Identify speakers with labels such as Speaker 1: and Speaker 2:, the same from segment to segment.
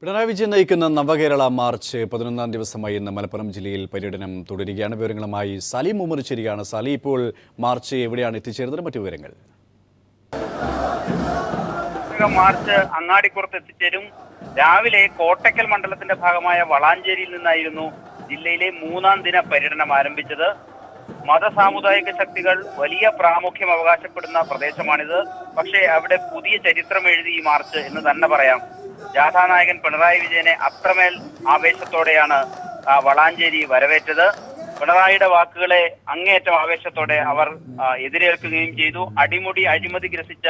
Speaker 1: പിണറായി വിജയൻ നയിക്കുന്ന നവകേരള മാർച്ച് 11ാം ദിവസമായി ഇന്ന് മലപ്പുറം ജില്ലയിൽ പര്യടനം തുടരുകയാണ്. വിവരങ്ങളുമായി സലീം ഉമർ ചേരുകയാണ്. സലീം, ഇപ്പോൾ മാർച്ച് എവിടെയാണ് എത്തിച്ചേരുന്നത്? മറ്റു വിവരങ്ങൾ.
Speaker 2: മാർച്ച് അങ്ങാടിപ്പുറത്ത് എത്തിച്ചേരും. രാവിലെ കോട്ടക്കൽ മണ്ഡലത്തിന്റെ ഭാഗമായ വളാഞ്ചേരിയിൽ നിന്നായിരുന്നു ജില്ലയിലെ 3ാം ദിന പര്യടനം ആരംഭിച്ചത്. മതസാമുദായിക ശക്തികൾ വലിയ പ്രാമുഖ്യം അവകാശപ്പെടുന്ന പ്രദേശമാണിത്. പക്ഷേ അവിടെ പുതിയ ചരിത്രം എഴുതി ഈ മാർച്ച് എന്ന് തന്നെ പറയാം. ജാഥാനായകൻ പിണറായി വിജയനെ അത്രമേൽ ആവേശത്തോടെയാണ് വളാഞ്ചേരി വരവേറ്റത്. പിണറായിയുടെ വാക്കുകളെ അങ്ങേയറ്റം ആവേശത്തോടെ അവർ എതിരേൽക്കുകയും ചെയ്തു. അഴിമതി ഗ്രസിച്ച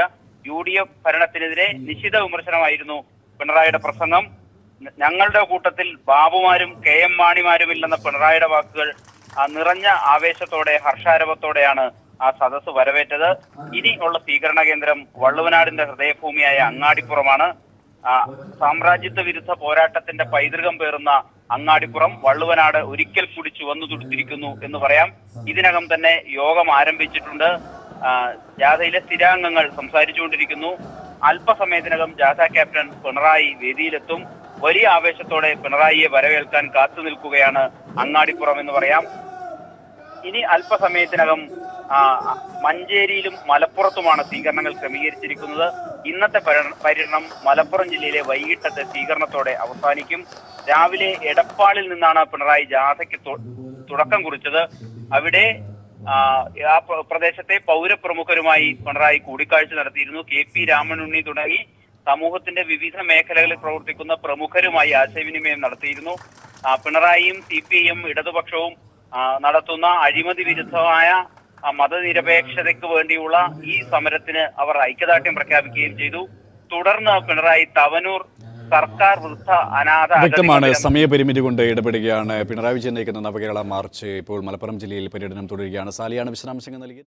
Speaker 2: UDF ഭരണത്തിനെതിരെ നിശിത വിമർശനമായിരുന്നു പിണറായിയുടെ പ്രസംഗം. ഞങ്ങളുടെ കൂട്ടത്തിൽ ബാബുമാരും KM മാണിമാരുമില്ലെന്ന പിണറായിയുടെ വാക്കുകൾ നിറഞ്ഞ ആവേശത്തോടെ ഹർഷാരവത്തോടെയാണ് ആ സദസ്സ് വരവേറ്റത്. ഇനി ഉള്ള സ്വീകരണ കേന്ദ്രം വള്ളുവനാടിന്റെ ഹൃദയഭൂമിയായ അങ്ങാടിപ്പുറമാണ്. സാമ്രാജ്യത്വ വിരുദ്ധ പോരാട്ടത്തിന്റെ പൈതൃകം പേറുന്ന അങ്ങാടിപ്പുറം വള്ളുവനാട് ഒരിക്കൽ കൂടി ചുവന്നു തുടുത്തിരിക്കുന്നു എന്ന് പറയാം. ഇതിനകം തന്നെ യോഗം ആരംഭിച്ചിട്ടുണ്ട്. ജാഥയിലെ സ്ഥിരാംഗങ്ങൾ സംസാരിച്ചുകൊണ്ടിരിക്കുന്നു. അല്പസമയത്തിനകം ജാഥ ക്യാപ്റ്റൻ പിണറായി വേദിയിലെത്തും. വലിയ ആവേശത്തോടെ പിണറായിയെ വരവേൽക്കാൻ കാത്തു നിൽക്കുകയാണ് അങ്ങാടിപ്പുറം എന്ന് പറയാം. ഇനി അല്പസമയത്തിനകം മഞ്ചേരിയിലും മലപ്പുറത്തുമാണ് സ്വീകരണങ്ങൾ ക്രമീകരിച്ചിരിക്കുന്നത്. ഇന്നത്തെ പര്യടനം മലപ്പുറം ജില്ലയിലെ വൈകിട്ടത്തെ സ്വീകരണത്തോടെ അവസാനിക്കും. രാവിലെ എടപ്പാളിൽ നിന്നാണ് പിണറായി ജാഥയ്ക്ക് തുടക്കം കുറിച്ചത്. അവിടെ ആ പ്രദേശത്തെ പൗരപ്രമുഖരുമായി പിണറായി കൂടിക്കാഴ്ച നടത്തിയിരുന്നു. KP രാമനുണ്ണി തുടങ്ങി സമൂഹത്തിന്റെ വിവിധ മേഖലകളിൽ പ്രവർത്തിക്കുന്ന പ്രമുഖരുമായി ആശയവിനിമയം നടത്തിയിരുന്നു. പിണറായിയും CPIM ഇടതുപക്ഷവും നടത്തുന്ന അഴിമതി വിരുദ്ധമായ മതനിരപേക്ഷതയ്ക്ക് വേണ്ടിയുള്ള ഈ സമരത്തിന് അവർ ഐക്യദാർഢ്യം പ്രഖ്യാപിക്കുകയും ചെയ്തു. തുടർന്ന് പിണറായി തവനൂർ സർക്കാർ വൃദ്ധ അനാഥ
Speaker 1: വ്യക്തമാണ്. സമയപരിമിതി കൊണ്ട് ഇടപെടുകയാണ്. പിണറായി വിജയൻ നയിക്കുന്ന നവകേരള മാർച്ച് ഇപ്പോൾ മലപ്പുറം ജില്ലയിൽ പര്യടനം തുടരുകയാണ്. സാലിയാണ് വിശദാംശങ്ങൾ നൽകിയത്.